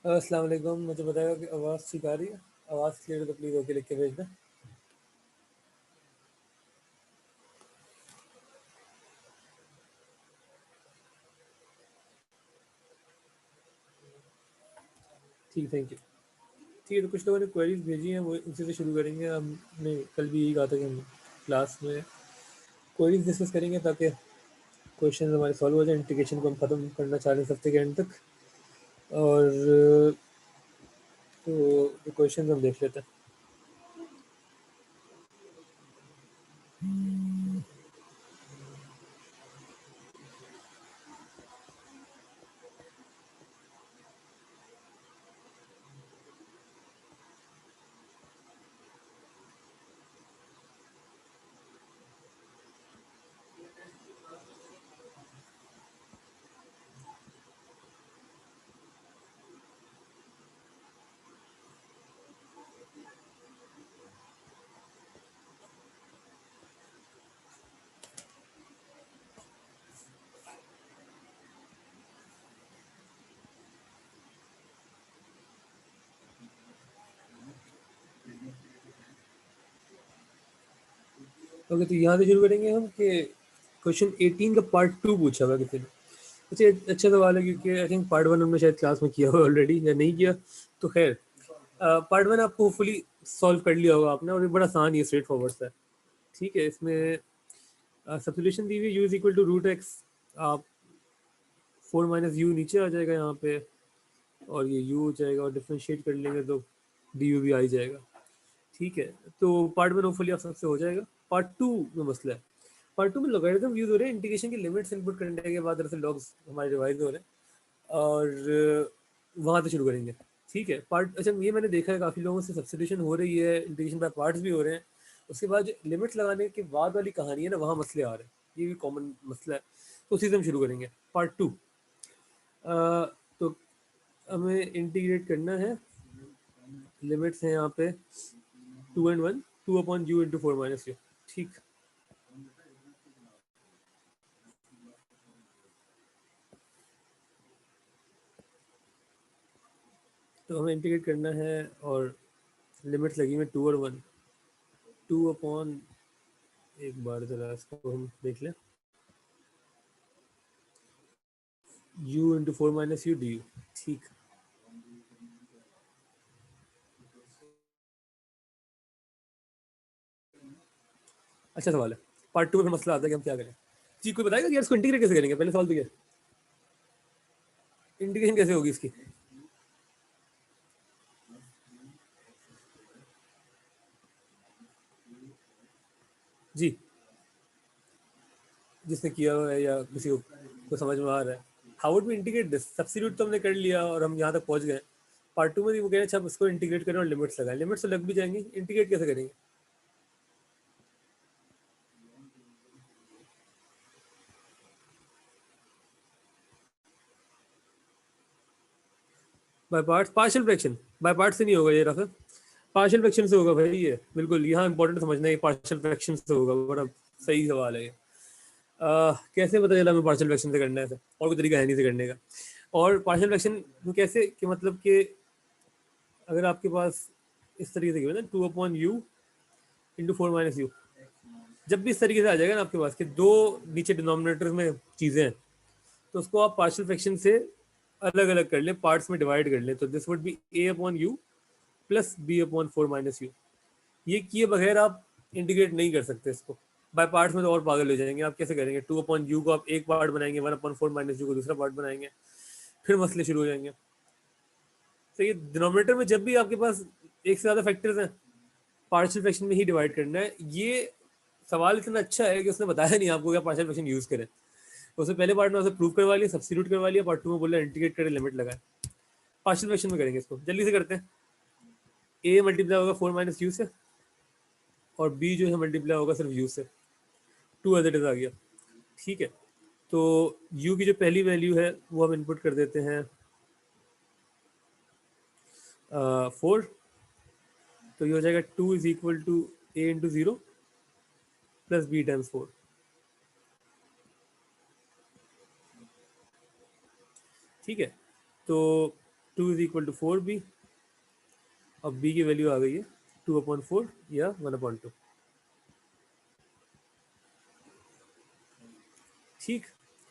अस्सलाम वालेकुम। मुझे बताएगा कि आवाज़ ठीक आ रही है? आवाज़ क्लियर है तो प्लीज़ ओके लिख के भेजना। ठीक, थैंक यू। ठीक है, तो कुछ लोगों ने क्वेरीज भेजी हैं, वो उसी से शुरू करेंगे। हमने कल भी यही कहा था कि हम क्लास में क्वेरीज डिस्कस करेंगे ताकि क्वेश्चन हमारे सॉल्व हो जाए। इंटीग्रेशन को हम ख़त्म करना चाह रहे हैं इस हफ्ते के एंड तक। और तो क्वेश्चन हम देख लेते हैं। ओके, तो यहाँ से शुरू करेंगे हम कि क्वेश्चन 18 का पार्ट 2 पूछा हुआ किसी ने। अच्छा सवाल है क्योंकि आई थिंक पार्ट 1 हमने शायद क्लास में किया हुआ ऑलरेडी, या नहीं किया तो खैर। पार्ट 1 आपको होपफुली सॉल्व कर लिया होगा आपने, और ये बड़ा आसान, ये स्ट्रेट फॉरवर्ड सा है। ठीक है, इसमें सब्स्टिट्यूशन दी हुई u is equal to root x. आप 4 माइनस यू नीचे आ जाएगा यहाँ पे, और ये यू हो जाएगा, और डिफ्रेंशिएट कर लेंगे तो डी यू भी आ ही जाएगा। ठीक है, तो पार्ट 1 होपफुली आप सबसे हो जाएगा। पार्ट 2 में मसला है। पार्ट 2 में लॉगरिथम यूज हो रहे हैं। इंटीग्रेशन की लिमिट्स इनपुट करने के बाद दरअसल लॉग्स हमारे रिवाइज हो रहे हैं, और वहाँ से शुरू करेंगे। ठीक है, पार्ट अच्छा ये मैंने देखा है काफ़ी लोगों से सब्स्टिट्यूशन हो रही है, इंटीग्रेशन बाय पार्ट्स भी हो रहे हैं। उसके बाद जो लिमिट्स लगाने के बाद वाली कहानी है ना, वहाँ मसले आ रहे हैं। ये भी कॉमन मसला है, तो उसी से हम शुरू करेंगे पार्ट 2। तो हमें इंटीग्रेट करना है। लिमिट्स हैं यहाँ पे 2 and 1, 2 upon you into 4 minus you. ठीक, तो हमें इंटीग्रेट करना है, और लिमिट्स लगी में 2 और 1। 2 अपॉन, एक बार जरा इसको हम देख लें, you into 4 minus U D you. ठीक, अच्छा सवाल है। पार्ट 2 में फिर मसला आता है कि हम क्या करें। जी, कोई बताएगा कि यार इसको इंटीग्रेट कैसे करेंगे? पहले सवाल तो ये, इंटीग्रेशन कैसे होगी इसकी? जी, जिसने किया हुआ है या किसी को समझ में आ रहा है। How would we integrate this? Substitute तो हमने कर लिया और हम यहाँ तक पहुँच गए। पार्ट 2 में भी वो कह रहे हैं अच्छा अब इसको इंटीग्रेट करें और लिमिट्स लगाएं। लिमिट्स तो लग भी जाएंगी, इंटीग्रेट कैसे करेंगे? By parts, partial fraction. By part से नहीं होगा ये रफा, पार्शियल फ्रैक्शन से होगा भाई। ये बिल्कुल यहाँ इंपॉर्टेंट समझना है, पार्शियल फ्रैक्शन से होगा। बड़ा सही सवाल है ये। कैसे पता चला हमें पार्शियल फ्रैक्शन से करना है? और कोई तरीका है नहीं से करने का। और पार्शियल फ्रैक्शन कैसे कि मतलब कि अगर आपके पास इस तरीके से ना 2 upon you into 4 minus you, जब भी इस तरीके से आ जाएगा ना आपके पास कि दो नीचे डिनोमिनेटर में चीज़ें हैं, तो उसको आप पार्शियल फ्रैक्शन से अलग अलग कर लें, पार्ट्स में डिवाइड कर लें। तो this would be a upon u plus b upon 4 minus u. ये किए बगैर आप इंटीग्रेट नहीं कर सकते इसको। बाय पार्ट्स में तो और पागल हो जाएंगे। आप कैसे करेंगे? 2 अपॉन यू को आप एक पार्ट बनाएंगे, 1 अपॉन 4 माइनस यू को दूसरा पार्ट बनाएंगे, फिर मसले शुरू हो जाएंगे। तो ये डिनोमिनेटर में जब भी आपके पास एक से ज़्यादा फैक्टर्स हैं, पार्शियल फ्रैक्शन में ही डिवाइड करना है। ये सवाल इतना अच्छा है कि उसने बताया नहीं आपको क्या पार्शियल फ्रैक्शन यूज़ करें। उसने पहले पार्ट में उसे प्रूव करवा लिया, सब्स्टिट्यूट करवा लिया, पार्ट 2 में बोला इंटीग्रेट करें, लिमिट लगाए। पार्शियल फ्रैक्शन में करेंगे इसको, जल्दी से करते हैं। ए मल्टीप्लाई होगा 4 माइनस यू से, और बी जो है मल्टीप्लाई होगा सिर्फ यू से। 2 एज इट इज आ गया। ठीक है, तो u की जो पहली वैल्यू है वो हम इनपुट कर देते हैं 4। तो ये हो जाएगा 2 is equal to a into 0 plus b times 4। ठीक है, तो 2 इज इक्वल टू 4b, अब b की वैल्यू आ गई है 2/4 या 1/2। ठीक।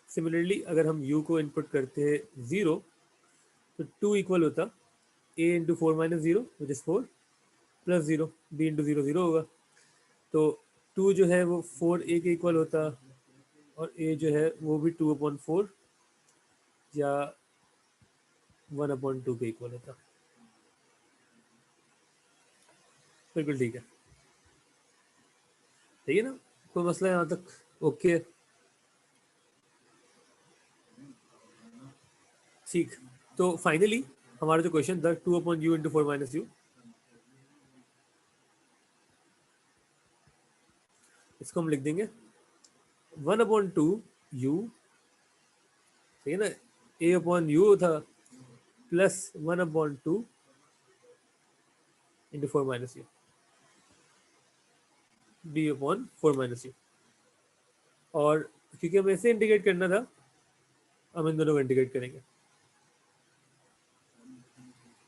सिमिलरली अगर हम u को इनपुट करते हैं 0, तो 2 इक्वल होता a into 4 minus 0 which is 4 plus 0, b into 0 0 होगा। तो 2 जो है वो 4a के इक्वल होता, और a जो है वो भी 2/4 या 1/2 के इक्वल होता। बिल्कुल ठीक है, ठीक है ना, कोई मसला है यहाँ तक? ओके ठीक। तो फाइनली हमारा जो क्वेश्चन था 2/u इंटू 4 माइनस यू, इसको हम लिख देंगे 1/2u, ठीक है ना, a/u था plus 1/2 into 4 minus you, b/4 minus you. और क्योंकि हमें ऐसे इंटीग्रेट करना था, हम इन दोनों को इंटीग्रेट करेंगे।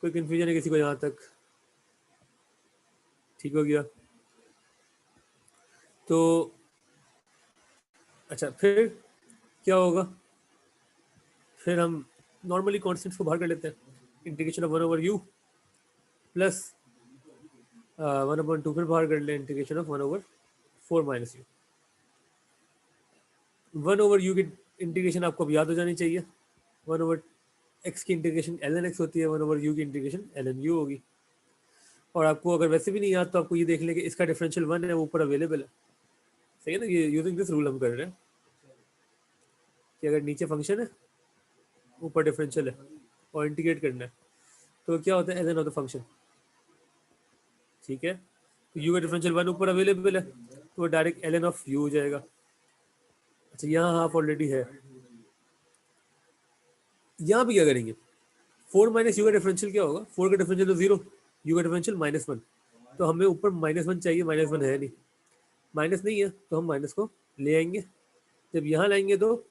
कोई कंफ्यूजन है किसी को यहाँ तक? ठीक हो गया। तो अच्छा, फिर क्या होगा? फिर हम नॉर्मली कॉन्स्टेंट्स को बाहर कर लेते हैं। इंटीग्रेशन ऑफ 1/u प्लस 1/2 फिर बाहर कर लें, integration of 1/4 minus you. 1/u की इंटीग्रेशन आपको अब याद हो जानी चाहिए। 1/x की इंटीग्रेशन ln x होती है, 1/u की इंटीग्रेशन ln u होगी। और आपको अगर वैसे भी नहीं याद तो आपको ये देख लें कि इसका डिफरेंशियल 1 है, वो ऊपर अवेलेबल है। सही है ना, ये यूजिंग दिस रूल हम कर रहे हैं कि अगर नीचे फंक्शन है, ऊपर डिफरेंशियल है और इंटीग्रेट करना है, तो क्या होता है ln ऑफ द फंक्शन। ठीक है, तो u का डिफरेंशियल 1 ऊपर अवेलेबल है, तो वो डायरेक्ट ln ऑफ u हो जाएगा। अच्छा, यहाँ हाफ ऑलरेडी है। यहाँ भी क्या करेंगे? 4 माइनस यू का डिफरेंशियल क्या होगा? 4 का डिफरेंशियल तो 0, यू का डिफरेंशियल -1। तो हमें ऊपर -1 चाहिए, -1 है नहीं, माइनस नहीं है, तो हम माइनस को ले आएंगे। जब यहाँ लाएंगे तो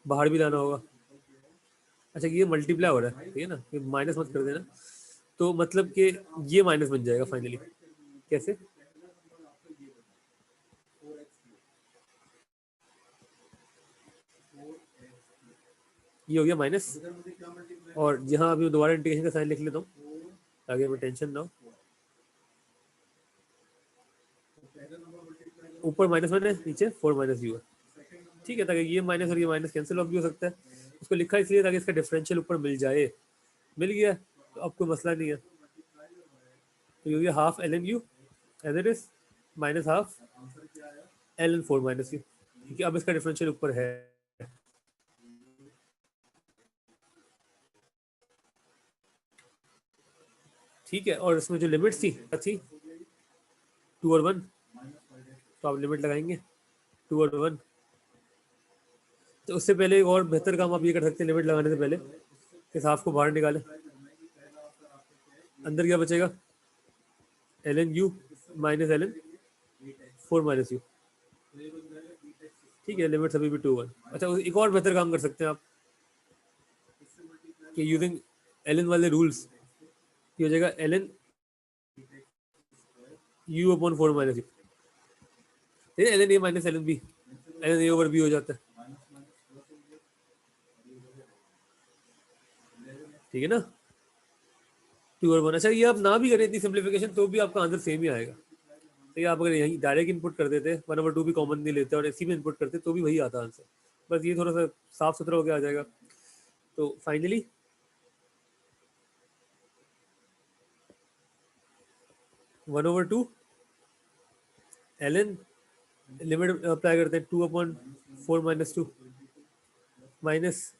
बाहर भी लाना होगा। अच्छा, ये मल्टीप्लाई हो रहा है, ठीक है ना, ये माइनस मत कर देना। तो मतलब कि ये माइनस बन जाएगा फाइनली। कैसे? ये हो गया माइनस, और यहाँ अभी दोबारा इंटीग्रेशन का साइन लिख लेता हूँ ताकि हमें टेंशन ना हो। ऊपर -1 है, नीचे 4 माइनस यू है। ठीक है, ताकि ये माइनस और ये माइनस कैंसिल ऑफ भी हो सकता है। उसको लिखा इसलिए ताकि इसका डिफरेंशियल ऊपर मिल जाए। मिल गया तो अब कोई मसला नहीं है। तो ये हो गया half ln u as it is minus half ln 4 minus u, क्योंकि अब इसका डिफरेंशियल ऊपर है। ठीक है, और इसमें जो लिमिट थी 2 और 1, तो आप लिमिट लगाएंगे 2 और 1। तो उससे पहले एक और बेहतर काम आप ये कर सकते हैं, लिमिट लगाने से पहले इस हाफ को बाहर निकालें। अंदर क्या बचेगा? ln u minus ln 4 minus you. ठीक है, लिमिट अभी भी 2 1। अच्छा, एक और बेहतर काम कर सकते हैं आप कि यूजिंग ln वाले रूल्स, ये हो जाएगा ln u/4 minus you. ln a minus ln b, ln a over b हो जाता है। ठीक है ना, 2 और 1। अच्छा, ये आप ना भी करें इतनी सिंप्लीफिकेशन तो भी आपका आंसर सेम ही आएगा। तो ये आप अगर यहीं डायरेक्ट इनपुट कर देते 1/2 भी कॉमन नहीं लेते और इसी में इनपुट करते तो भी वही आता आंसर। बस ये थोड़ा सा साफ सुथरा होकर आ जाएगा। तो फाइनली 1/2 ln, लिमिट अप्लाई करते हैं 2/4 माइनस 2 माइनस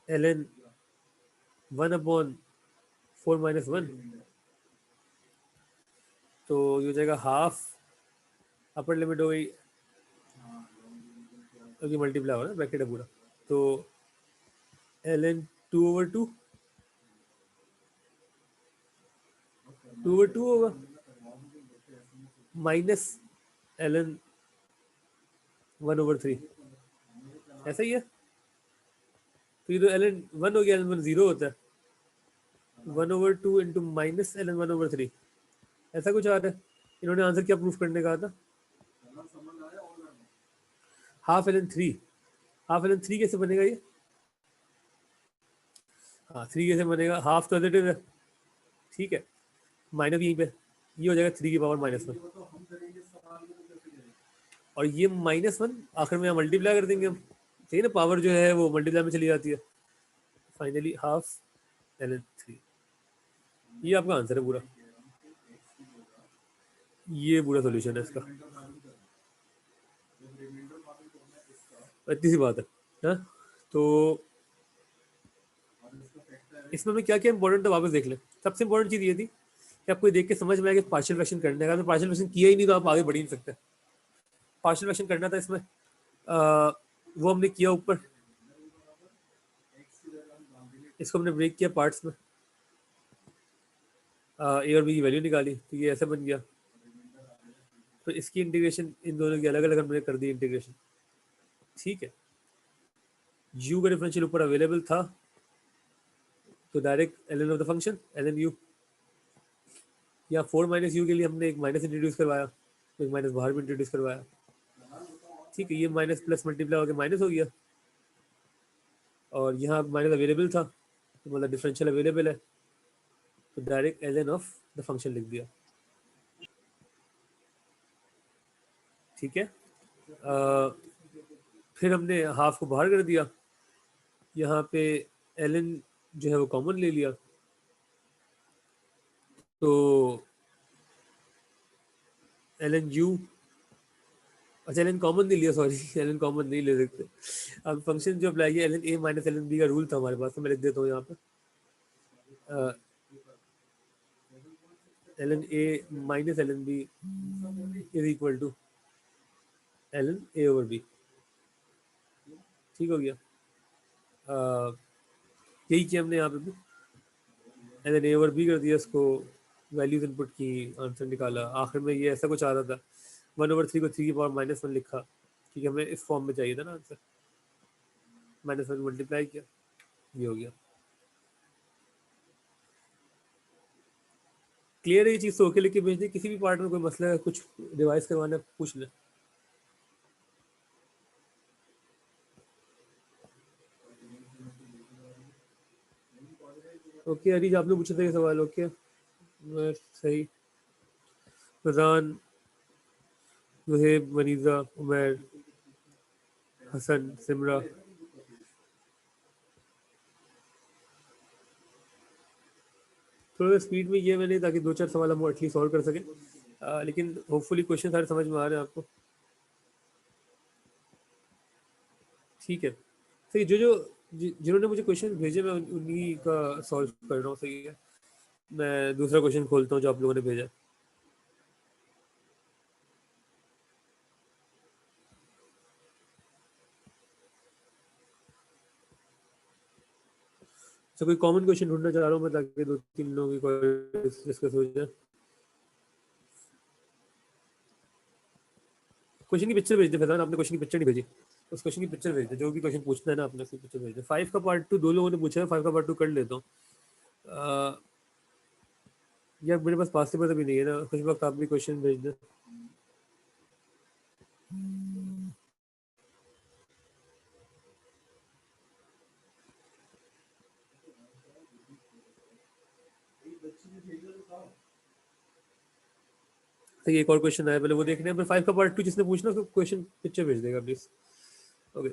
ln 1/4 माइनस 1। तो ये हो जाएगा हाफ, अपर लिमिट हो गई, क्योंकि मल्टीप्लाई हो रहा है, ब्रैकेट है पूरा। तो ln 2/2 2/2 होगा माइनस ln 1/3। ऐसा ही है। तो ये तो ln 1 हो गया, ln 1 0 होता है, 1/2 इंटू माइनस ln 1/3, ऐसा कुछ आ रहा है। इन्होंने आंसर क्या प्रूफ करने कहा था? ½ ln 3। ½ ln 3 कैसे बनेगा ये? हाँ 3 कैसे बनेगा? हाफ तो पॉजिटिव है, ठीक है, माइनस यहीं पे, ये हो जाएगा 3 की पावर -1, और ये -1 आखिर में मल्टीप्लाई कर देंगे हम, ठीक है ना, पावर जो है वो मल्टीप्लाई में चली जाती है। फाइनली ½ ln 3, ये आपका आंसर है पूरा, ये पूरा सोल्यूशन है इसका। इतनी सी बात है हाँ? तो इसमें हमें क्या क्या इंपॉर्टेंट था वापस देख लें। सबसे इंपॉर्टेंट चीज़ ये थी कि आपको देख के समझ में आया कि पार्शियल फ्रैक्शन करने का, अगर पार्शियल फ्रैक्शन किया ही नहीं तो आप आगे बढ़ ही नहीं सकते। पार्शियल फ्रैक्शन करना था इसमें, वो हमने किया ऊपर, इसको हमने ब्रेक किया पार्ट्स में, ए और बी की वैल्यू निकाली, तो ये ऐसे बन गया। तो इसकी इंटीग्रेशन इन दोनों की अलग अलग हमने कर दी इंटीग्रेशन, ठीक है। यू का डिफरेंशियल ऊपर अवेलेबल था, तो direct ln of the function ln u, या 4 - u के लिए हमने एक माइनस इंट्रोड्यूस करवाया, तो एक माइनस बाहर भी इंट्रोड्यूस करवाया, ठीक है। ये माइनस प्लस मल्टीप्लाई होकर माइनस हो गया, और यहाँ माइनस अवेलेबल था, तो मतलब डिफरेंशियल अवेलेबल है, तो direct ln of the function लिख दिया, ठीक है। फिर हमने हाफ को बाहर कर दिया, यहाँ पे ln जो है वो कॉमन ले लिया, तो ln u, अच्छा ln कॉमन नहीं लिया, सॉरी ln कॉमन नहीं ले सकते। अब फंक्शन जो अप्लाई किया ln a minus ln b का रूल था हमारे पास, तो मैं लिख देता हूँ यहाँ पे ln a minus ln b is equal to ln a over b, ठीक हो गया। यही किया हमने यहाँ पे भी, ln a ओवर b कर दिया, इसको वैल्यूज इनपुट की, आंसर निकाला। आखिर में ये ऐसा कुछ आ रहा था, 1/3 को 3 की पावर -1 लिखा, ठीक है, हमें इस फॉर्म में चाहिए था ना आंसर, -1 मल्टीप्लाई किया, ये हो गया। क्लियर है ये चीज़? तो ओके लिख के भेज दें, किसी भी पार्ट में कोई मसला है, कुछ रिवाइज करवाना है, पूछ लें। ओके अरीज, आपने पूछा था ये सवाल, ओके सही। फरजान, वहेब, मनीजा, उमैर, हसन, सिमरा, थोड़ा स्पीड में ये मैंने, ताकि 2-4 सवाल हम एटलीस्ट सॉल्व कर सकें, लेकिन होपफुली क्वेश्चन सारे समझ में आ रहे हैं आपको, ठीक है। सही, जिन्होंने मुझे क्वेश्चन भेजे मैं उन्हीं का सॉल्व कर रहा हूँ, सही है। मैं दूसरा क्वेश्चन खोलता हूँ जो आप लोगों ने भेजा। तो कोई कॉमन क्वेश्चन ढूंढना चाह रहा हूँ मैं, ताकि 2-3 लोगों की डिस्कस हो जाए। क्वेश्चन की पिक्चर भेज दे फैजान, आपने क्वेश्चन की पिक्चर नहीं भेजी, उस क्वेश्चन की पिक्चर भेज दे, जो भी क्वेश्चन पूछना है ना आपने, उसकी पिक्चर भेज दे। 5 का पार्ट 2 2 लोगों ने पूछा है, 5 का पार्ट 2 कर लेता हूँ। यार मेरे पास पास पेपर अभी नहीं है ना, कुछ वक्त आप भी क्वेश्चन भेज दें। तो एक और क्वेश्चन आया, पहले वो देखने हैं, 5 का पार्ट 2 जिसने पूछना उसको क्वेश्चन पिक्चर भेज देगा प्लीज। ओके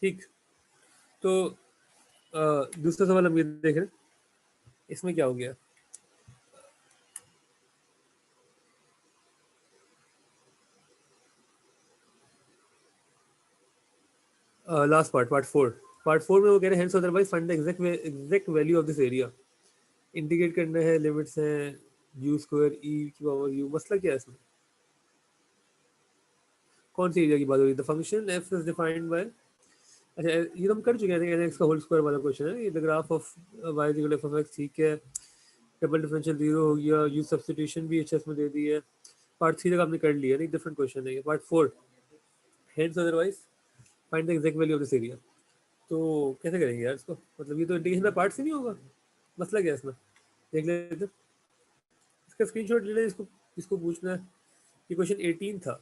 ठीक, तो दूसरा सवाल हम ये देख रहे हैं, इसमें क्या हो गया। लास्ट पार्ट 4 में वो कह रहे हैं hence otherwise find the exact value of this area. Indicate करना है, लिमिट्स हैं, यू स्क्वायर ई की पावर यू, मसला क्या है इसमें? कौन सी एरिया की बात हो रही है? The function F is defined by, अच्छा ये तो हम कर चुके हैं, एक्स का होल स्क्वायर वाला क्वेश्चन है, ये the graph of y is equal to f of x, ठीक है। डबल डिफरेंशियल जीरो हो गया, यूज सब्स्टिट्यूशन भी एचएस में दे दी है। पार्ट 3 तक आपने कर लिया, नहीं डिफरेंट क्वेश्चन है ये। Part 4, hence otherwise find the exact value of this area. तो कैसे करेंगे यार इसको, मतलब ये तो इंटीग्रेशन बाय पार्ट से नहीं होगा, मसला क्या है इसमें, देख लेते हैं। इसका स्क्रीनशॉट ले लें, इसको इसको पूछना है। ये क्वेश्चन 18 था,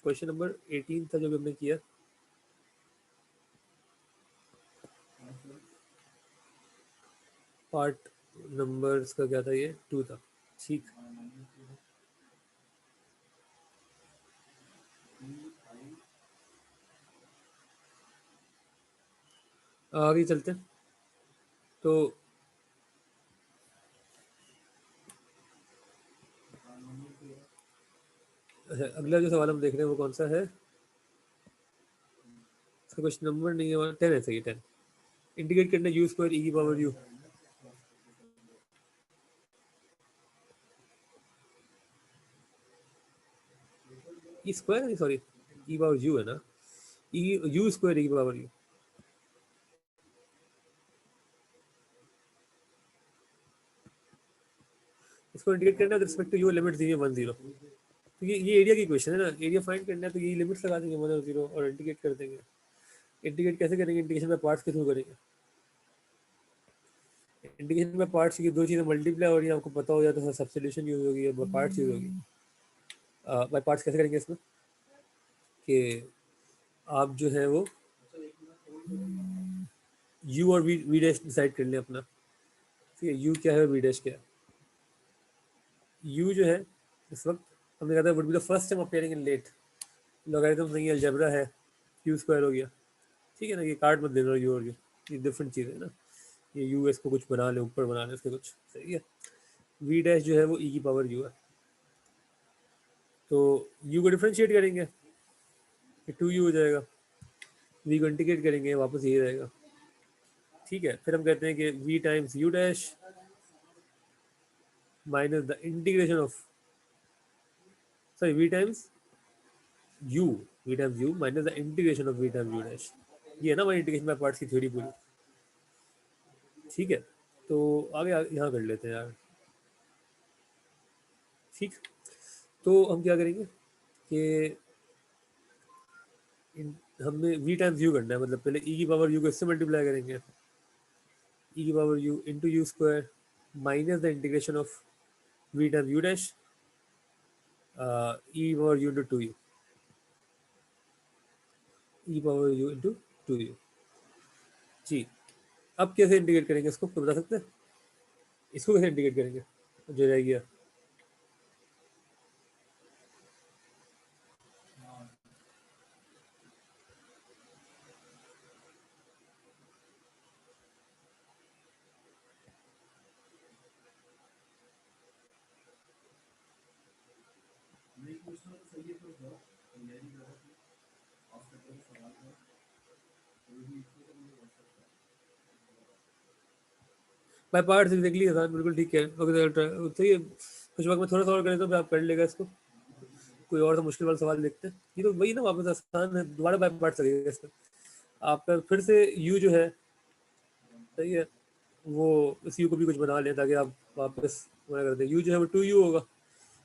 क्वेश्चन नंबर 18 था जो भी हमने किया। पार्ट नंबर इसका क्या था, ये 2 था, ठीक। आगे चलते हैं। तो अगला जो सवाल हम देख रहे हैं वो कौन सा है, इसका क्वेश्चन नंबर नहीं है, 10 है, सही 10। इंटीग्रेट करना यू स्क्वायर ई की पावर यू, ई स्क्वायर नहीं, सॉरी ई पावर यू है ना, ई यू स्क्वायर ई की पावर यू। इसको इंटीग्रेट करना है with respect to u, limit दी है 1 0। तो ये एरिया की क्वेश्चन है ना, एरिया फाइंड करना है, तो ये लिमिट्स लगा देंगे 1 और 0 और इंटीग्रेट कर देंगे। इंटीग्रेट कैसे करेंगे, इंटीग्रेशन में पार्ट्स के थ्रू करेंगे। इंटीग्रेशन में पार्ट्स की दो चीज़ें मल्टीप्लाई हो रही है, आपको पता हो जाए तो सब्स्टिट्यूशन यूज होगी, पार्ट्स यूज होगी। बाय पार्ट्स कैसे करेंगे इसमें, कि आप जो है वो यू और वी डैश डिसाइड कर लें अपना, ठीक है। यू क्या है, वी डैश क्या है। यू जो है इस वक्त हमने कहा था would be the first time appearing in late, logarithm नहीं अलजेब्रा है, यू स्क्वायर हो गया, ठीक है ना। ये कार्ड मत देना यू और यू, ये डिफरेंट चीज़ है ना। ये यू एस को कुछ बना ले, ऊपर बना ले इसके कुछ, सही है। वी डैश जो है वो ई की पावर यू है, तो यू को डिफ्रेंशिएट करेंगे, ये 2u हो जाएगा। वी को इंटीग्रेट करेंगे, वापस यही रहेगा, ठीक है। फिर हम कहते हैं कि v times u dash minus the integration of, sorry u v times u minus the integration of v times u dash. ये है ना हमारी इंटीग्रेशन बाय पार्ट्स की थ्योरी पूरी, ठीक है। तो आगे यहाँ कर लेते हैं यार, ठीक। तो हम क्या करेंगे कि हमने v टाइम्स यू करना है, मतलब पहले e की पावर u को इससे मल्टीप्लाई करेंगे, e की power u into u square minus the integration of v times u dash e power u into 2u, e power u into 2u, जी। अब कैसे इंटीग्रेट करेंगे इसको, तो बता सकते हैं इसको कैसे इंटीग्रेट करेंगे, जो रह गया। बाय पार्ट्स एग्जैक्टली आसान, बिल्कुल ठीक है। सही है, कुछ वक्त में थोड़ा सा और करें तो फिर आप कर लेगा इसको। कोई और तो मुश्किल वाला सवाल देखते हैं, ये तो वही ना, वापस आसान है, दोबारा बाय पार्ट्स लगेगा इसमें। आपका फिर से यू जो है, सही है, वो इस यू को भी कुछ बना लें ताकि आप वापस मना कर दें। यू जो है वो 2u होगा,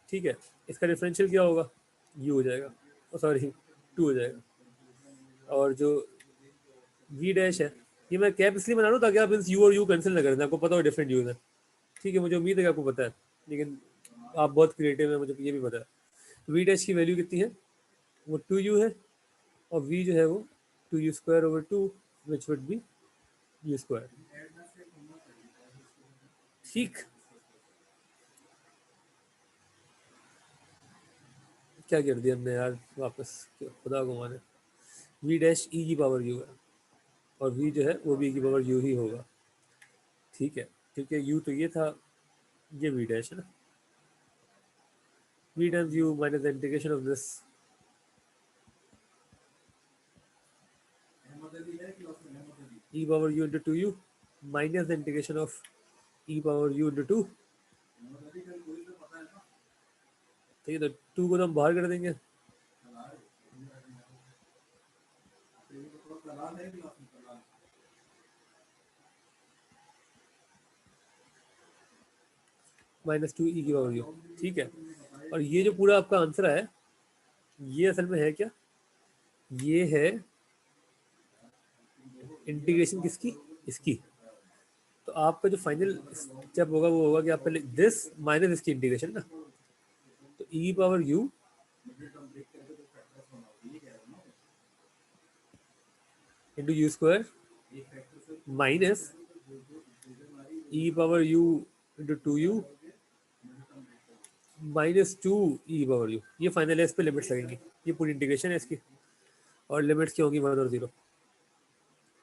ठीक है। इसका डिफरेंशियल क्या होगा, यू हो जाएगा, सॉरी 2 हो जाएगा। और जो वी डैश है, ये मैं कैप इसलिए बना रहा हूँ ताकि आप इस यू और यू कैंसिल ना करें, आपको पता हो डिफरेंट यूज है, ठीक है। मुझे उम्मीद है कि आपको पता है, लेकिन आप बहुत क्रिएटिव है, मुझे ये भी पता है। वी डैश की वैल्यू कितनी है, वो 2u है, और वी जो है वो 2u square over 2 which would be you square, ठीक। क्या कर दिया हमने यार, वापस खुदा को माने। वी डैश ई की पावर यू है, और वी जो है वो भी ई की पावर यू ही होगा, ठीक है। क्योंकि यू तो ये था, ये वी डैश है ना, v times u minus the integration of this e power u into 2u minus the integration of e power u into 2, ठीक है। तो 2 को तो हम बाहर कर देंगे, माइनस टू ई की पावर यू, ठीक है। और ये जो पूरा आपका आंसर है ये असल में है क्या, ये है इंटीग्रेशन किसकी, इसकी। तो आपका जो फाइनल स्टेप होगा वो होगा कि आप पहले दिस माइनस इसकी इंटीग्रेशन ना, तो e power u into u square minus e power u into two u minus two e power u. ये फाइनल है, इस पे लिमिट्स लगेंगी, ये पूरी इंटीग्रेशन है इसकी, और लिमिट्स क्या होंगी 1 और 0।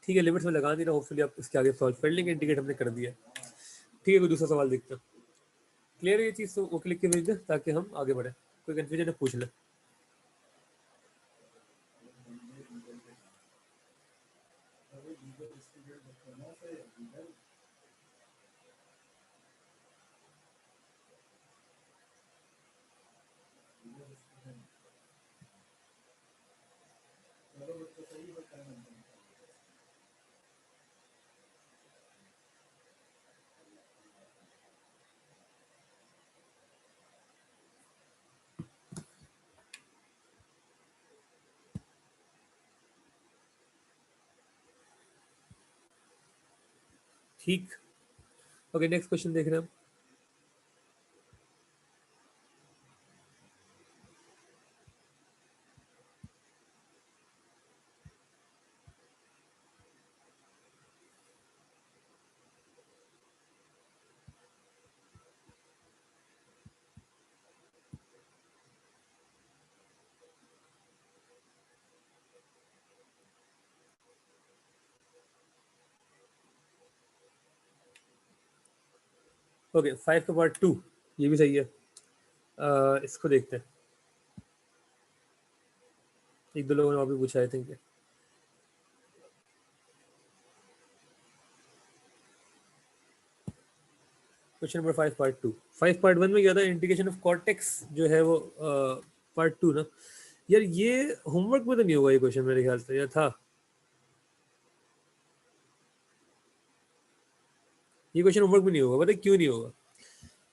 ठीक है, लिमिट्स में लगा नहीं रहा, होपफुली आप इसके आगे सॉल्व कर लेंगे, इंटीग्रेट हमने कर दिया। ठीक है, कोई दूसरा सवाल देखते हैं। क्लियर है ये चीज़, तो वो क्लिक के भेज दें ताकि हम आगे बढ़े। कोई कन्फ्यूजन है पूछ ले। ठीक, ओके नेक्स्ट क्वेश्चन देख रहे हैं हम। ओके 5 का पार्ट 2 ये भी सही है। इसको देखते हैं, एक दो लोगों ने और भी पूछा, I think. Question number 5 part 2। 5 part 1 में क्या था, इंटीग्रेशन ऑफ कॉर्टेक्स जो है वो पार्ट 2 ना। यार ये होमवर्क में तो नहीं होगा ये क्वेश्चन मेरे ख्याल से, या था? ये क्वेश्चन होमवर्क में नहीं होगा, पता है क्यों नहीं होगा?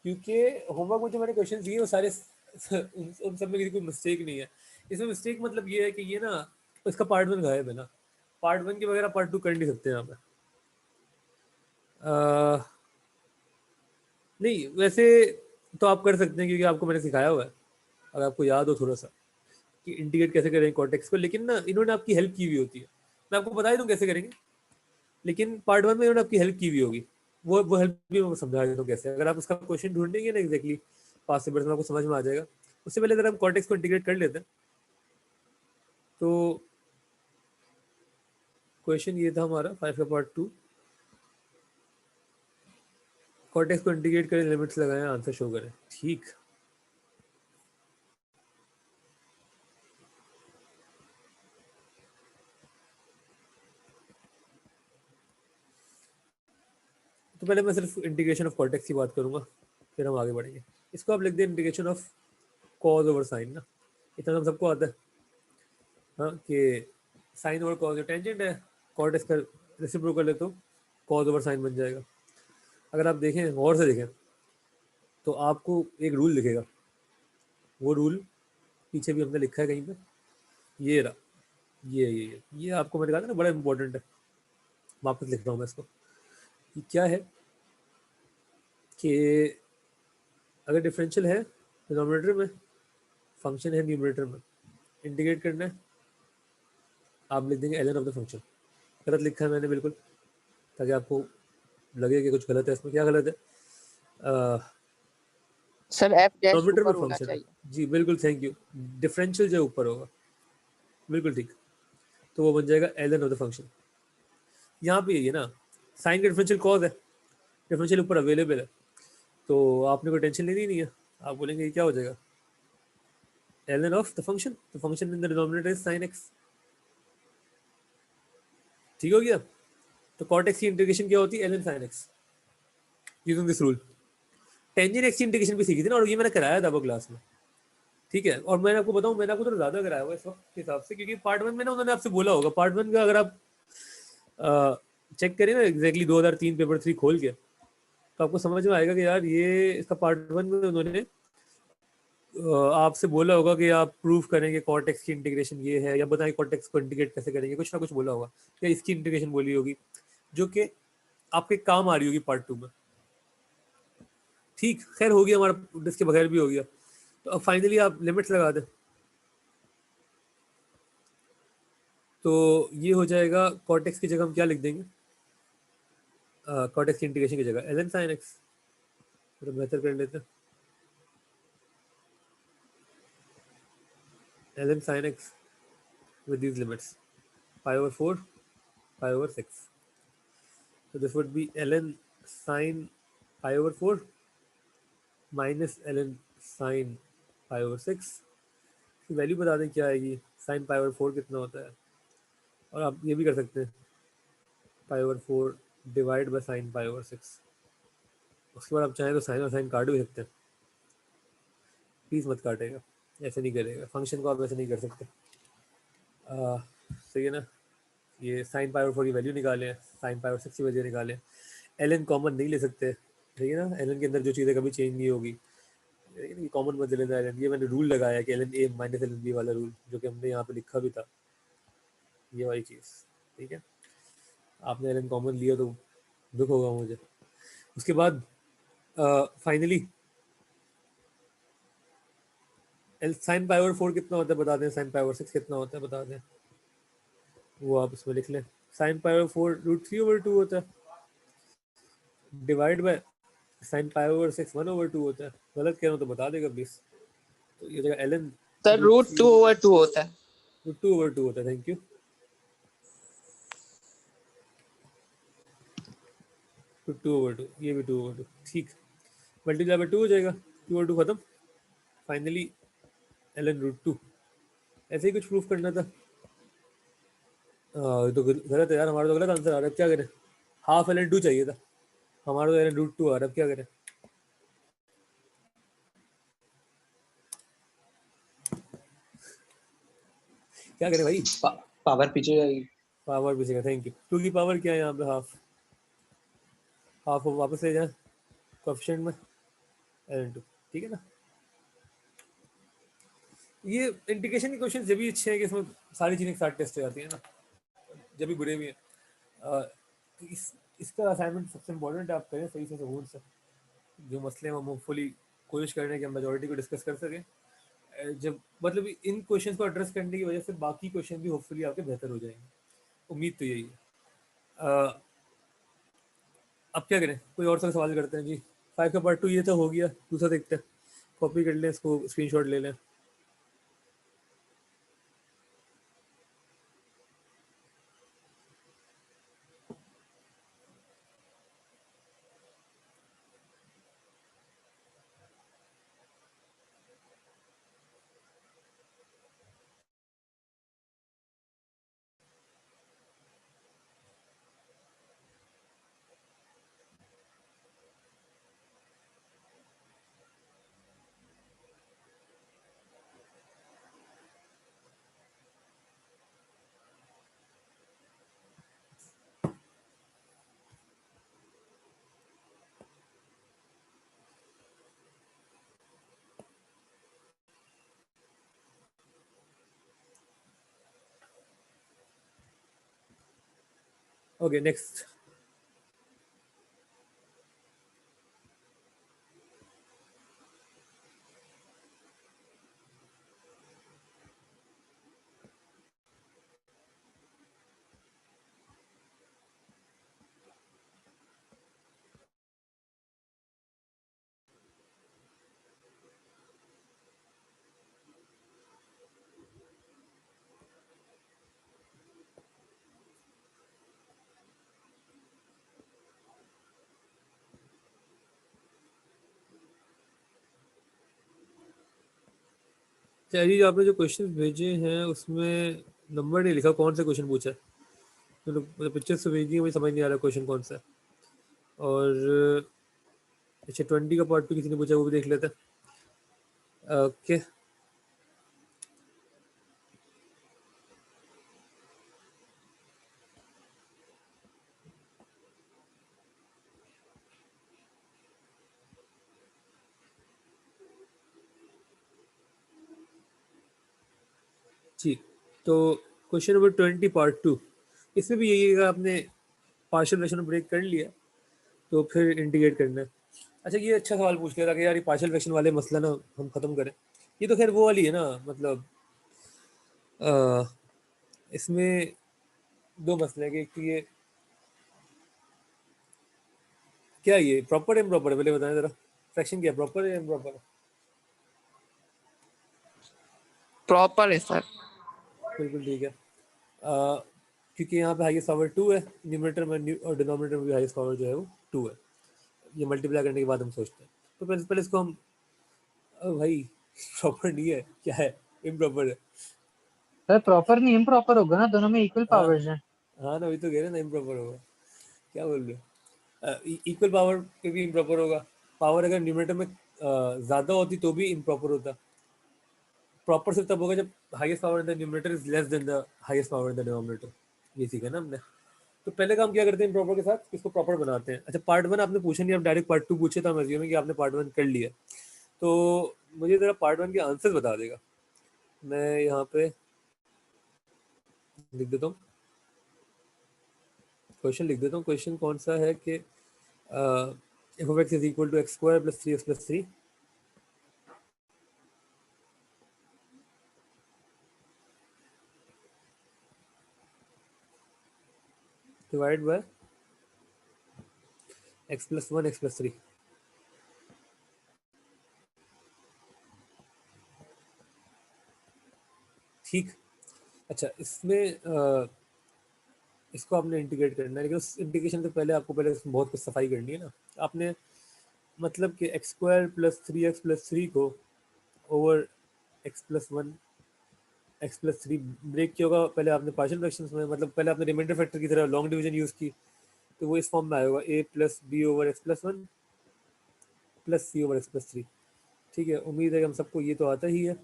क्योंकि होमवर्क में जो मैंने क्वेश्चन दिए वो सारे उन सब में किसी कोई मिस्टेक नहीं है। इसमें मिस्टेक मतलब ये है कि ये ना इसका पार्ट 1 गायब है ना, पार्ट 1 के बगैर पार्ट 2 कर नहीं सकते यहाँ पे। नहीं वैसे तो आप कर सकते हैं क्योंकि आपको मैंने सिखाया हुआ है, अगर आपको याद हो थोड़ा सा कि इंटीग्रेट कैसे करें कॉर्टेक्स को, लेकिन ना इन्होंने आपकी हेल्प की हुई होती है। मैं आपको बता ही दूँ कैसे करेंगे, लेकिन पार्ट 1 में इन्होंने आपकी हेल्प की हुई होगी, वो हेल्प भी मैं समझा देता हूँ कैसे। अगर आप उसका क्वेश्चन ढूंढेंगे ना एग्जैक्टली पास से में आपको समझ में आ जाएगा। उससे पहले अगर हम कॉर्टेक्स को इंटीग्रेट कर लेते हैं तो क्वेश्चन ये था हमारा 5 का पार्ट 2, कॉर्टेक्स को इंटीग्रेट करें, लिमिट्स लगाएं, आंसर शो करें। ठीक, तो पहले मैं सिर्फ इंटीग्रेशन ऑफ कॉर्टेक्स की बात करूंगा, फिर हम आगे बढ़ेंगे। इसको आप लिख दें integration of cos over sine ना, इतना तो सबको आता है हाँ, कि साइन ओवर कॉज टेंजेंट है, कॉर्टेक्स का रेसिप्रोकल है तो कॉज ओवर साइन बन जाएगा। अगर आप देखें गौर से देखें तो आपको एक रूल दिखेगा, वो रूल पीछे भी हमने लिखा है कहीं पे, ये रहा, ये आपको मैंने कहा था ना बड़ा इंपॉर्टेंट है, वापस लिख रहा हूँ मैं इसको। ये क्या है कि अगर डिफरेंशियल है डिनोमिनेटर में, फंक्शन है न्यूमरेटर में, इंटीग्रेट करना है, आप लिख देंगे ln ऑफ द फंक्शन। गलत लिखा है मैंने बिल्कुल, ताकि आपको लगे कि कुछ गलत है इसमें। क्या गलत है? सर एफ डैश डिनोमिनेटर में ऊपर होना फंक्शन है चाहिए। जी, बिल्कुल थैंक यू। डिफरेंशियल जो ऊपर होगा, बिल्कुल ठीक, तो वो बन जाएगा ln ऑफ द फंक्शन। यहाँ पे ये ना साइन का डिफरेंशियल कॉज है, डिफरेंशियल ऊपर अवेलेबल है, तो आपने कोई टेंशन लेनी नहीं है। आप बोलेंगे ये क्या हो जाएगा, ln of the function, the function in the denominator is sin x। ठीक हो गया? तो cot x की इंटीग्रेशन क्या होती है, ln sin x using this rule. Tangent x की इंटीग्रेशन भी सीखी थी ना, और ये मैंने कराया था वो क्लास में। ठीक है, और मैंने आपको बताऊं, मैंने आपको थोड़ा ज्यादा कराया हुआ इस वक्त के हिसाब से, क्योंकि पार्ट 1 में ना उन्होंने आपसे बोला होगा, पार्ट 1 का अगर आप चेक करें ना एग्जैक्टली 2003 पेपर 3 खोल के, तो आपको समझ में आएगा कि यार ये इसका पार्ट 1 में उन्होंने आपसे बोला होगा कि आप प्रूव करेंगे कॉर्टेक्स की इंटीग्रेशन ये है, या बताएं कॉर्टेक्स को इंटीग्रेट कैसे करेंगे, कुछ ना कुछ बोला होगा, या इसकी इंटीग्रेशन बोली होगी जो कि आपके काम आ रही होगी पार्ट 2 में। ठीक, खैर हो गया हमारा, इसके बगैर भी हो गया। तो अब फाइनली आप लिमिट्स लगा दें, तो ये हो जाएगा कॉर्टेक्स की जगह हम क्या लिख देंगे, कॉर्टेक्स की इंटीग्रेशन की जगह ln sin x, तो बेहतर कर लेते हैं ln sin x with these limits pi over 4 pi over 6. So this would be ln sin pi over 4 minus ln sin pi over 6 की वैल्यू बता दें क्या आएगी, sin pi over 4 कितना होता है, और आप ये भी कर सकते हैं pi over 4 divide by sin pi over 6। उसके बाद आप चाहें तो साइन और साइन काट भी सकते हैं, प्लीज़ मत काटेगा, ऐसे नहीं करेगा, फंक्शन को आप ऐसे नहीं कर सकते। सही है ना, ये साइन पाई और 4 की वैल्यू निकालें, साइन पाई और 6 की वैल्यू निकालें, एल कॉमन नहीं ले सकते, ठीक है ना, एल के अंदर जो चीज़ें कभी चेंज नहीं होगी, ये कॉमन मत ले लेना एल, ये मैंने रूल लगाया कि l a minus l b वाला रूल, जो कि हमने यहाँ पे लिखा भी था, ये वाली चीज़, ठीक है। आपने एल कॉमन लिया तो दुख होगा मुझे। उसके बाद फाइनली एल साइन पाई और 4 कितना होता है बता दें, साइन पाई और 6 कितना होता है बता दें, वो आप इसमें लिख लें। साइन पाई और 4 √3/2 होता है, divide by sine pi over 6 1/2 होता है। गलत कह रहा हूँ तो बता देगा प्लीज। तो ये जगह ln सर √2/2 होता है, √2/2 होता है। थैंक यू, √2/2, ये भी 2/2, ठीक, मल्टीप्लाई बाय 2 हो जाएगा, 2/2 खत्म। फाइनली ln √2, ऐसे ही कुछ प्रूफ करना था। तो गलत है यार, हमारा तो गलत आंसर आ रहा है, क्या करें, हाफ ln2 चाहिए था, हमारा तो ln√2 आ रहा है, क्या करें। क्या करें भाई, पावर पीछे जाएगी, पावर पीछे, थैंक यू। 2 की पावर क्या है यहाँ पे, हाफ, हाफ वापस ले जाए कोएफिशिएंट में ln2, ठीक है ना। ये इंटीग्रेशन के क्वेश्चन जब भी अच्छे हैं कि इसमें सारी चीज़ें साथ टेस्ट हो जाती है ना, जब भी बुरे भी हैं। इसका असाइनमेंट सबसे इम्पोर्टेंट है, आप करें सही से सहूर से, जो मसले हैं हम होपफुली कोशिश कर रहे हैं कि हम मेजोरिटी को डिस्कस कर सकें। जब मतलब इन क्वेश्चन को एड्रेस करने की वजह से बाकी क्वेश्चन भी होपफुली आपके बेहतर हो जाएंगे, उम्मीद तो यही है। अब क्या करें, कोई और सा सवाल करते हैं जी। 5 का पार्ट 2 ये तो हो गया, दूसरा देखते हैं, कॉपी कर लें इसको, स्क्रीनशॉट ले लें। Okay next. चलिए, आपने जो क्वेश्चन भेजे हैं उसमें नंबर नहीं लिखा, कौन सा क्वेश्चन पूछा है, मतलब पिक्चर्स तो भेजी, मुझे समझ नहीं आ रहा क्वेश्चन कौन सा है। और अच्छा 20 का पार्ट 2 किसी ने पूछा, वो भी देख लेते हैं। ओके, तो क्वेश्चन नंबर 20 पार्ट 2, इसमें भी यही है, आपने पार्शियल फ्रैक्शन ब्रेक कर लिया तो फिर इंटीग्रेट करना है। अच्छा, ये अच्छा सवाल पूछ लिया था कि यार ये पार्शियल फ्रैक्शन वाले मसला ना हम खत्म करें। ये तो खैर वो वाली है ना, मतलब इसमें दो मसले हैं कि एक तो ये क्या, ये प्रॉपर इम्प्रॉपर है, पहले बताएं जरा। फ्रैक्शन क्या, प्रॉपर है इम्प्रॉपर? प्रॉपर है सर। बिल्कुल ठीक है। क्योंकि यहाँ पे हाईएस्ट पावर 2 है न्यूमरेटर में और डिनोमिनेटर में भी हाईएस्ट पावर जो है वो 2 है। ये मल्टीप्लाई करने के बाद हम सोचते हैं, तो पहले पहले इसको हम भाई प्रॉपर नहीं है, क्या है, इम्प्रॉपर है। सर प्रॉपर नहीं इम्प्रॉपर होगा ना, दोनों में इक्वल हाँ पावर्स हैं। हाँ ना, वही तो कह रहे हैं ना, इम्प्रॉपर होगा। क्या बोल रहे हो, इक्वल पावर पे भी इम्प्रॉपर होगा। पावर अगर न्यूमरेटर में ज़्यादा होती तो भी इम्प्रॉपर होता। प्रॉपर सिर्फ तब होगा जब highest power in the numerator is less than the highest power in the denominator. ये सीखा ना हमने। तो पहले काम क्या करते हैं इम्प्रॉपर के साथ, इसको प्रॉपर बनाते हैं। अच्छा, पार्ट 1 आपने पूछा नहीं, आप डायरेक्ट पार्ट 2 पूछे, तो हम अज्यूम है कि आपने पार्ट 1 कर लिया। तो मुझे ज़रा पार्ट 1 के आंसर्स बता देगा। मैं यहाँ पे लिख देता हूँ, क्वेश्चन लिख देता हूँ। क्वेश्चन कौन सा है कि f of x is equal to x square plus 3x plus 3 divide by x plus 1 x plus 3। ठीक। अच्छा, इसमें इसको आपने इंटीग्रेट करना है, लेकिन उस इंटीग्रेशन से पहले आपको पहले बहुत कुछ सफाई करनी है ना। आपने मतलब कि x square plus 3x plus 3 को over x plus 1 x plus 3 break किया होगा पहले आपने पार्शियल फ्रैक्शंस में, मतलब पहले आपने रिमाइंडर फैक्टर की तरह लॉन्ग डिवीजन यूज़ की, तो वो इस फॉर्म में आया होगा a plus b over x plus 1 plus c over x plus 3। ठीक है, उम्मीद है कि हम सबको ये तो आता ही है।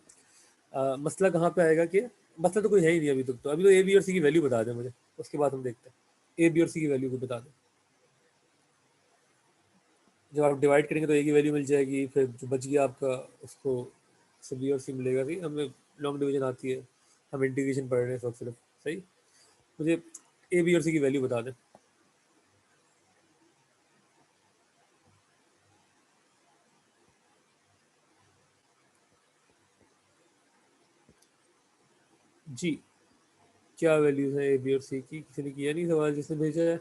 मसला कहाँ पे आएगा कि मसला तो कोई है ही नहीं अभी तक, तो अभी तो ए बी और सी की वैल्यू बता दें मुझे, उसके बाद हम देखते हैं। ए बी और सी की वैल्यू को बता दें। जब आप डिवाइड करेंगे तो ए की वैल्यू मिल जाएगी, फिर जो बच गया आपका उसको से बी और सी मिलेगा। सही, हमें लॉन्ग डिवीजन आती है, हम इंटीग्रेशन पढ़ रहे हैं सब सिर्फ। सही, मुझे ए बी और सी की वैल्यू बता दें। जी, क्या वैल्यूज हैं ए बी और सी की? किसी ने किया नहीं सवाल, जिसने भेजा है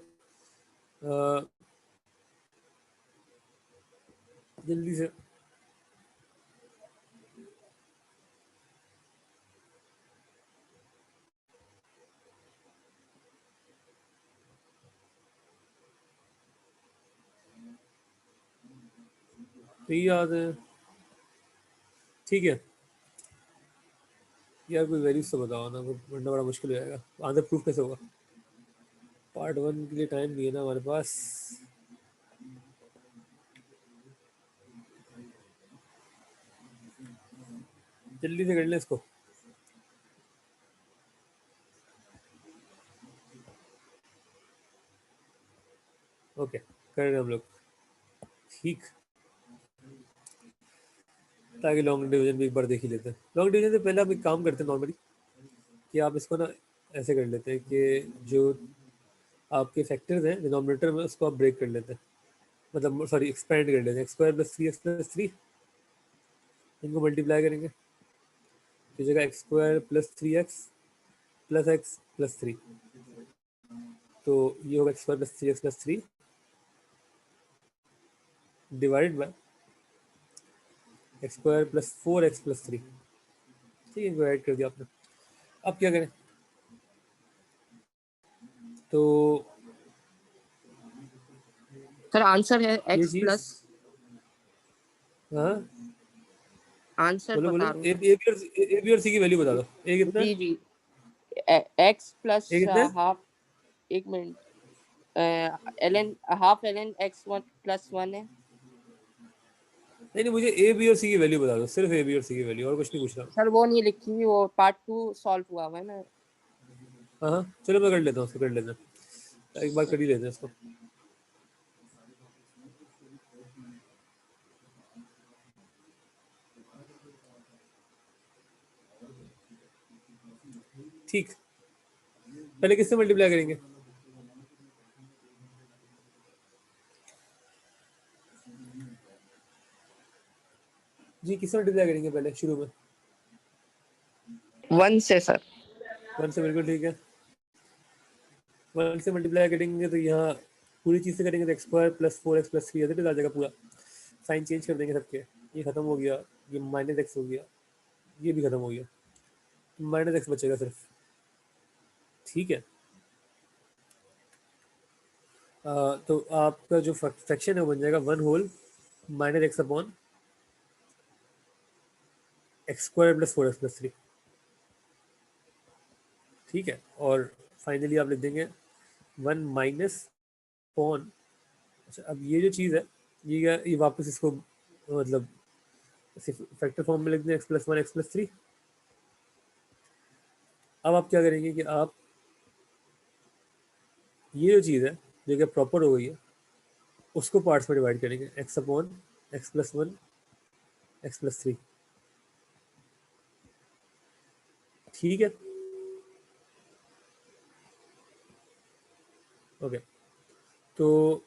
जल्दी से। तो ये याद है, ठीक है यार, कोई वैल्यूज तो बताओ ना, वरना बड़ा मुश्किल हो जाएगा। आंसर प्रूफ कैसे होगा? पार्ट 1 के लिए टाइम नहीं है ना हमारे पास। जल्दी से कर लें इसको। ओके, कर रहे हैं हम लोग। ठीक, ताकि लॉन्ग डिवीजन भी एक बार देख ही लेते हैं। लॉन्ग डिवीजन से पहले हम एक काम करते हैं नॉर्मली, कि आप इसको ना ऐसे कर लेते हैं कि जो आपके फैक्टर्स हैं डिनोमिनेटर में, उसको आप ब्रेक कर लेते हैं, मतलब सॉरी एक्सपेंड कर लेते हैं। X square plus 3x plus 3, इनको मल्टीप्लाई करेंगे तो जगह x square plus 3x plus x plus 3, तो ये होगा x square plus 3x plus 3 divide by x square plus 4x plus 3। ठीक है, इनको ऐड कर दिया आपने। अब क्या करें, तो सर आंसर है ये x चीज, प्लस, हाँ आंसर बोलो बोलो, बता रहा हूँ ए सर। ए बी और सी की वैल्यू बता दो। ए कितना है? जी जी, x प्लस ए कितना है? हाफ, एक minute, ln half ln x1 plus 1 है। नहीं नहीं, मुझे ए बी और सी की वैल्यू बता दो, सिर्फ ए बी और सी की वैल्यू, और कुछ नहीं पूछ रहा। सर वो नहीं लिखी हुई, वो पार्ट 2 सॉल्व हुआ हुआ है ना। हाँ हाँ, चलो मैं कर लेता हूँ, उसको कर लेते हैं, एक बार कर ही लेते हैं इसको। ठीक, पहले किससे मल्टीप्लाई करेंगे? जी किससे मल्टीप्लाई करेंगे पहले शुरू में? 1 से सर। 1 से, बिल्कुल ठीक है। 1 से मल्टीप्लाई करेंगे तो यहाँ पूरी चीज़ से करेंगे तो x square plus 4x plus 3 आ जाएगा पूरा। साइन चेंज कर देंगे सबके, ये खत्म हो गया, ये माइनस एक्स हो गया, ये भी खत्म हो गया, माइनस एक्स बचेगा सिर्फ। ठीक है, तो आपका जो फ्रैक्शन है वो बन जाएगा 1 whole minus x upon x square plus 4x plus 3। ठीक है, और फाइनली आप लिख देंगे 1 माइनस अपॉन, अच्छा अब ये जो चीज़ है ये वापस इसको मतलब फैक्टर फॉर्म में लिख दें, एक्स प्लस 1 एक्स प्लस 3। अब आप क्या करेंगे कि आप ये जो चीज़ है जो कि प्रॉपर हो गई है उसको पार्ट्स में डिवाइड करेंगे, x upon x plus 1 x plus 3। ठीक है, ओके, तो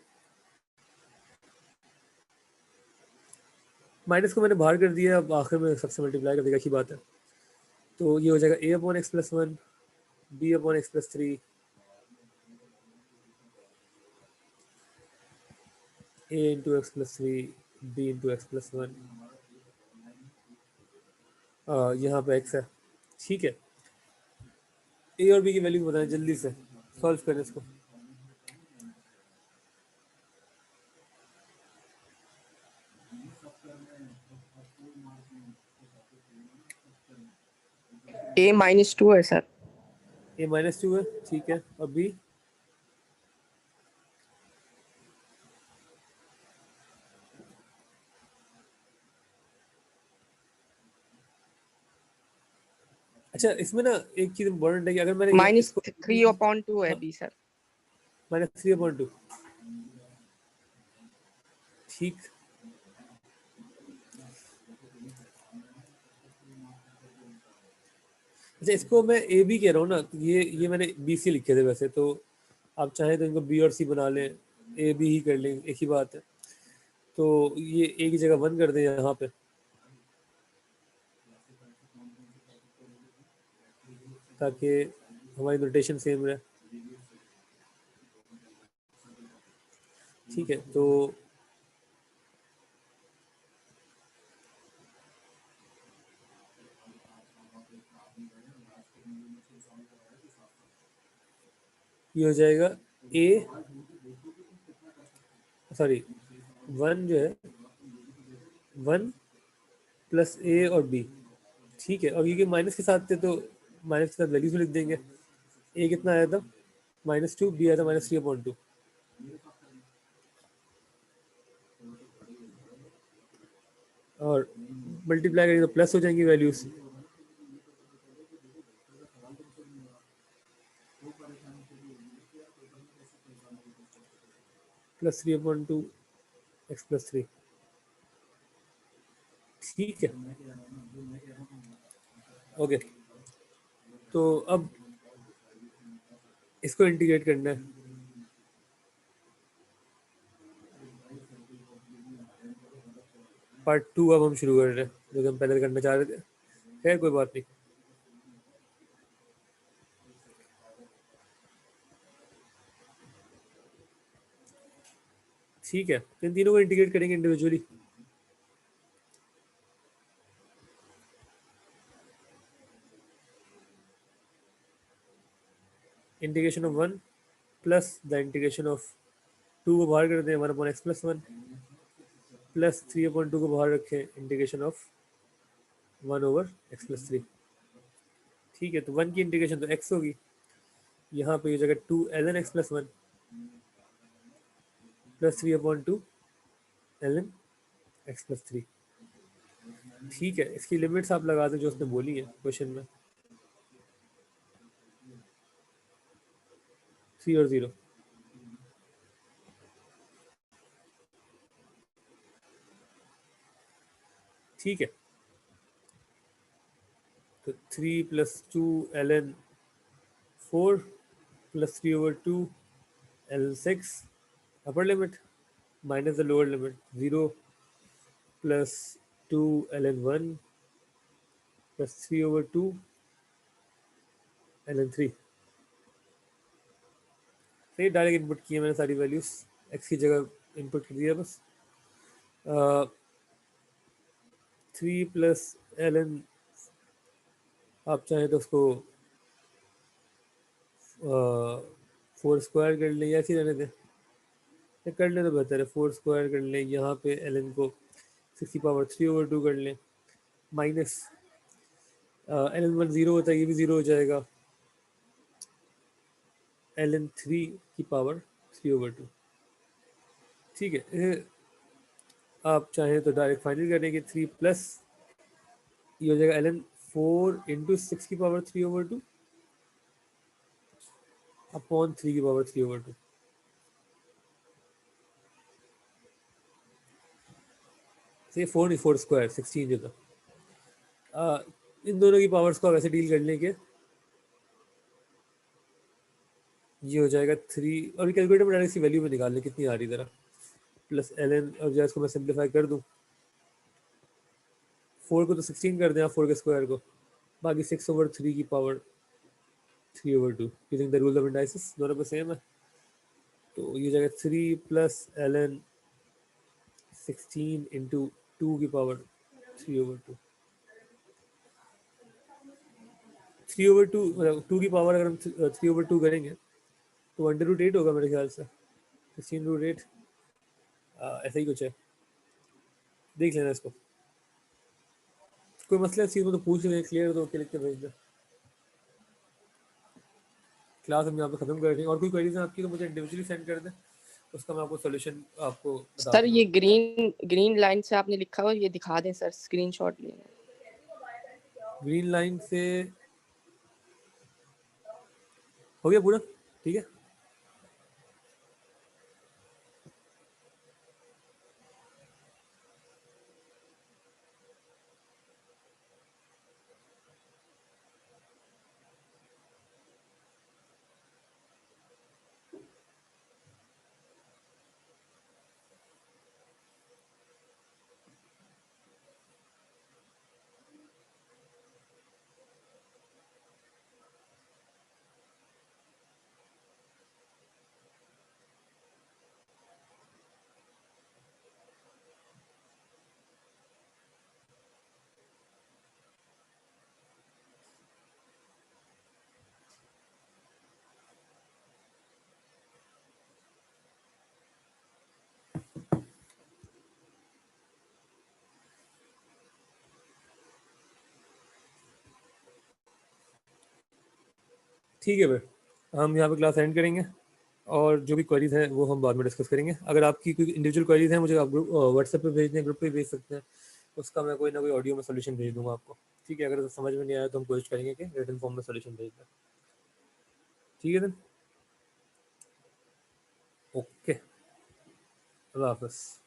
माइनस को मैंने बाहर कर दिया, अब आखिर में सबसे मल्टीप्लाई कर देगा, अच्छी बात है। तो ये हो जाएगा a upon x plus 1 b upon x plus 3 a into x plus 3 b into x plus 1, यहाँ पे एक्स है। ठीक है, ए और बी की वैल्यू बताएं जल्दी से, सॉल्व करें इसको। A -2 है सर। ए -2 है, ठीक है, और बी अच्छा इसमें ना एक चीज इम्पोर्टेंट है कि अगर मैंने इसको -3/2 है बी सर। -3/2, ठीक। अच्छा इसको मैं ए बी कह रहा हूँ ना, तो ये मैंने बी सी लिखे थे वैसे, तो आप चाहें तो इनको बी और सी बना लें, ए बी ही कर लें, एक ही बात है। तो ये ए की जगह 1 कर दें यहाँ पे, ताकि हमारी नोटेशन सेम रहे। ठीक है, तो ये हो जाएगा ए, सॉरी 1 जो है 1 प्लस ए और बी। ठीक है, और ये माइनस के साथ थे तो माइनस के साथ वैल्यूज लिख देंगे। ए कितना आया था -2, बी आया था -3/2, और मल्टीप्लाई करेंगे तो प्लस हो जाएंगी वैल्यूज। +3/2 x plus 3। ठीक है, ओके, तो अब इसको इंटीग्रेट करना है। पार्ट 2 अब हम शुरू कर रहे हैं, जो कि हम पहले करना चाह रहे थे, खैर कोई बात नहीं। ठीक है, तो इन तीनों को इंटीग्रेट करेंगे individually. Integration of 1 plus the integration of 2 को बाहर कर दें, 1/x प्लस 1 प्लस 3/2 को बाहर रखें, इंटीग्रेशन ऑफ 1/x प्लस 3। ठीक है, तो 1 की इंटीग्रेशन तो x होगी, यहाँ पे ये जगह 2 ln x plus 1 plus 3/2 ln x plus 3। ठीक है, इसकी लिमिट्स आप लगा दो जो उसने बोली है क्वेश्चन में, 3 और 0। ठीक है, तो 3 + 2 ln 4 plus 3/2 ln6 upper limit minus the lower limit 0 plus 2 ln1 plus 3/2 ln3। सही डायरेक्ट इनपुट किए मैंने सारी वैल्यूज, एक्स की जगह इनपुट कर दिया बस। 3 प्लस ln आप चाहें तो उसको 4 स्क्वायर कर लें या ऐसे ही रहने दें, ये कर लें तो बेहतर है। 4 स्क्वायर कर लें, यहाँ पे ln को 6/3/2 कर लें, माइनस ln1 0 होता है, ये भी 0 हो जाएगा, ln3 की पावर 3/2। ठीक है, आप चाहें तो डायरेक्ट फाइनल करें कि 3 प्लस ये हो जाएगा ln4 इंटू 6/3/2 अपॉन 3/3/2। से 4 नहीं 4 स्क्वायर 16 जो था। इन दोनों की पावर्स को वैसे डील कर लेंगे, ये हो जाएगा 3 और कैलकुलेटर में डायरेक्ट सी वैल्यू में निकाल लें कितनी आ रही जरा, प्लस ln और जरा इसको मैं सिंप्लीफाई कर दूं, 4 को तो 16 कर दें आप 4 के स्क्वायर को, बाकी 6/3 की power 3/2 using the rule of indices, दोनों पे सेम है। तो ये हो जाएगा 3 प्लस ln 16 इंटू 2 की पावर 3/2। 3/2 मतलब 2 की पावर अगर हम 3/2 करेंगे तो √8 होगा मेरे ख्याल से, 16√8 ऐसा ही कुछ है, देख लेना इसको। कोई मसला इस चीज़ में तो पूछ लें, क्लियर तो ओके लिख के भेज दें। क्लास हम यहाँ पे ख़त्म कर रहे हैं, और कोई क्वेरीज है आपकी तो मुझे इंडिविजुअली सेंड कर दें, उसका मैं आपको सोल्यूशन आपको बता सर दूंगा। ये ग्रीन लाइन से आपने लिखा हुआ ये दिखा दें सर, स्क्रीनशॉट लेना। ग्रीन लाइन से हो गया पूरा, ठीक है। ठीक है फिर हम यहाँ पे क्लास एंड करेंगे, और जो भी क्वेरीज हैं वो हम बाद में डिस्कस करेंगे। अगर आपकी कोई इंडिविजुअल क्वेरीज हैं मुझे आप व्हाट्सएप पे भेज दें, ग्रुप पे भेज सकते हैं, उसका मैं कोई ना कोई ऑडियो में सोल्यूशन भेज दूंगा आपको। ठीक है, अगर समझ में नहीं आया तो हम कोशिश करेंगे कि रिटन फॉर्म में सोल्यूशन भेज दें। ठीक है देन, ओके, अल्लाह हाफ़िज़।